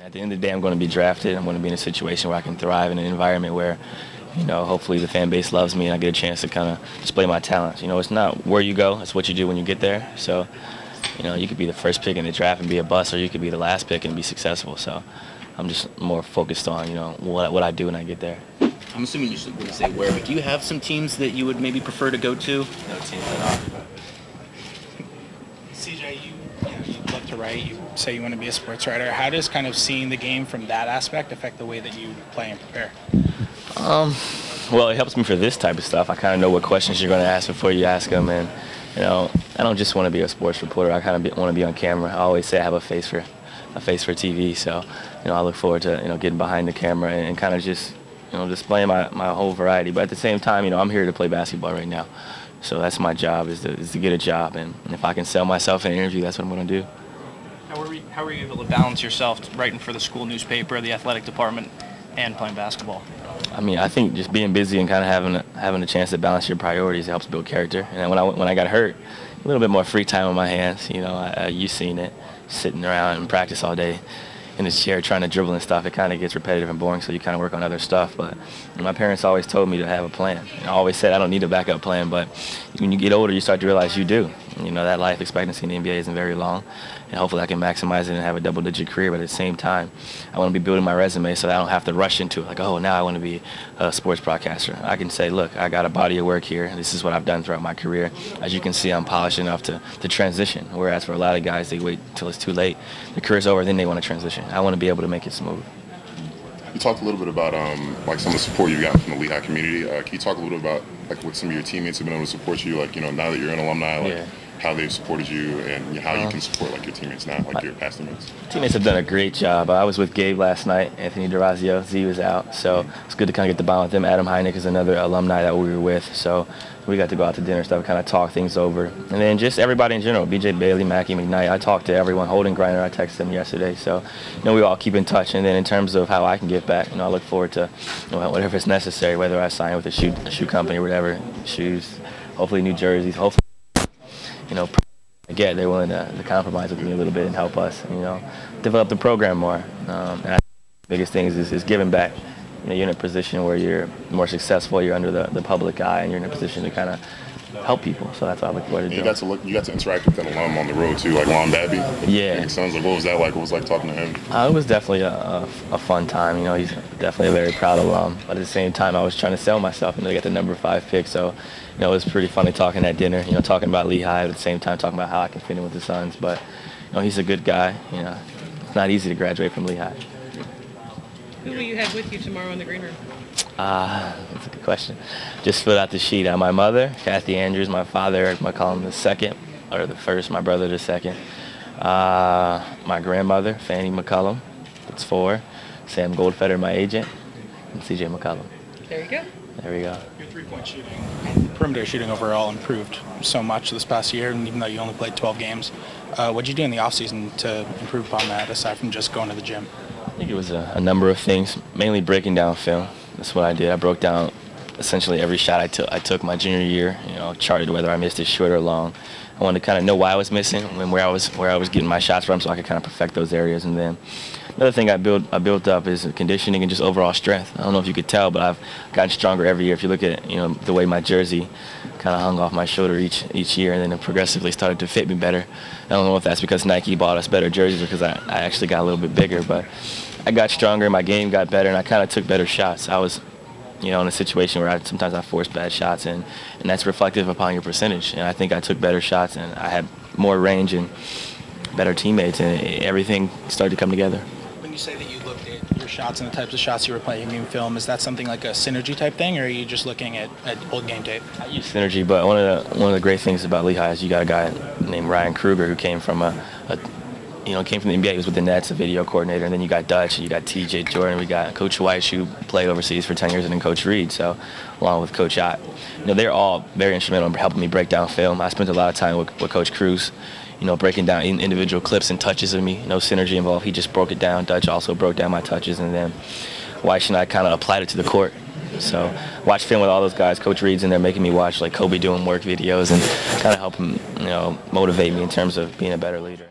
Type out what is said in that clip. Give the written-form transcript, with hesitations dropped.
At the end of the day, I'm going to be drafted. I'm going to be in a situation where I can thrive in an environment where, hopefully the fan base loves me and I get a chance to kind of display my talents. It's not where you go, it's what you do when you get there. So, you could be the first pick in the draft and be a bust, or you could be the last pick and be successful. So I'm just more focused on, what I do when I get there. I'm assuming you wouldn't say where, but do you have some teams that you would maybe prefer to go to? No teams at all. CJ, you love to write. You say you want to be a sports writer. How does kind of seeing the game from that aspect affect the way that you play and prepare? Well, it helps me for this type of stuff. I kind of know what questions you're going to ask before you ask them, and I don't just want to be a sports reporter. I kind of want to be on camera. I always say I have a face for TV, so I look forward to getting behind the camera and kind of just displaying my whole variety. But at the same time, I'm here to play basketball right now. So that's my job, is to get a job, and if I can sell myself in an interview, that's what I'm going to do. How were you able to balance yourself writing for the school newspaper, the athletic department, and playing basketball? I think just being busy and kind of having a chance to balance your priorities helps build character. And when I got hurt, a little bit more free time on my hands. You've seen it, sitting around and practice all day in this chair trying to dribble and stuff. It kind of gets repetitive and boring, so you kind of work on other stuff. But my parents always told me to have a plan. I always said I don't need a backup plan, but when you get older, you start to realize you do. That life expectancy in the NBA isn't very long, and hopefully I can maximize it and have a double-digit career. But at the same time, I want to be building my resume so that I don't have to rush into it. Like, oh, now I want to be a sports broadcaster. I can say, look, I got a body of work here. This is what I've done throughout my career. As you can see, I'm polished enough to transition, whereas for a lot of guys, they wait till it's too late. Their career's over, then they want to transition. I want to be able to make it smooth. You talked a little bit about like some of the support you got from the Lehigh community. Can you talk a little bit about like what some of your teammates have been able to support you? Like now that you're an alumni, how they've supported you and how you can support like your teammates now, like your past teammates. Teammates have done a great job. I was with Gabe last night. Anthony DeRazio, Z was out, so it's good to kind of get the bond with them. Adam Heineck is another alumni that we were with, so we got to go out to dinner and stuff, kind of talk things over. And then just everybody in general, BJ Bailey, Mackie McKnight, I talked to everyone. Holden Griner, I texted him yesterday, so we all keep in touch. And then in terms of how I can give back, I look forward to whatever is necessary, whether I sign with a shoe company or whatever, shoes, hopefully new jerseys, hopefully they're willing to compromise with me a little bit and help us, develop the program more. And I think the biggest thing is giving back. You're in a position where you're more successful, you're under the public eye, and you're in a position to kind of help people. So that's what I look forward to doing. You got to interact with an alum on the road too, like Lon Babby. Yeah. Sounds like, what was that like? What was it like talking to him? It was definitely a fun time. He's definitely a very proud alum. But at the same time, I was trying to sell myself, and I got the number 5 pick. So it was pretty funny talking at dinner. Talking about Lehigh, at the same time talking about how I can fit in with the Suns. But he's a good guy. It's not easy to graduate from Lehigh. Who will you have with you tomorrow in the green room? That's a good question. Just filled out the sheet. My mother, Kathy Andrews, my father, Eric McCollum the second, or the first, my brother the second. My grandmother, Fannie McCollum, that's 4. Sam Goldfeder, my agent, and CJ McCollum. There you go. There we go. Your three-point shooting, perimeter shooting overall improved so much this past year, and even though you only played 12 games. What did you do in the offseason to improve upon that, aside from just going to the gym? I think it was a number of things, mainly breaking down film. That's what I did. I broke down essentially every shot I took my junior year, charted whether I missed it short or long. I wanted to kind of know why I was missing and where I was getting my shots from, so I could kind of perfect those areas. And then another thing I built up is conditioning and just overall strength. I don't know if you could tell, but I've gotten stronger every year. If you look at the way my jersey kind of hung off my shoulder each year, and then it progressively started to fit me better. I don't know if that's because Nike bought us better jerseys or because I actually got a little bit bigger, but I got stronger, my game got better, and I kind of took better shots. I was in a situation where sometimes I forced bad shots, and that's reflective upon your percentage. And I think I took better shots, and I had more range and better teammates, and everything started to come together. When you say that you looked at your shots and the types of shots you were playing in film, is that something like a synergy type thing, or are you just looking at old game tape? I use synergy, but one of the great things about Lehigh is you got a guy named Ryan Kruger who came from came from the NBA. He was with the Nets, a video coordinator, and then you got Dutch, and you got T.J. Jordan, we got Coach Weiss, who played overseas for 10 years, and then Coach Reed, so along with Coach Ott. They're all very instrumental in helping me break down film. I spent a lot of time with Coach Cruz, breaking down individual clips and touches of me. No synergy involved. He just broke it down. Dutch also broke down my touches, and then Weiss and I kind of applied it to the court. So watch film with all those guys. Coach Reed's in there making me watch like Kobe doing work videos and kind of help him, motivate me in terms of being a better leader.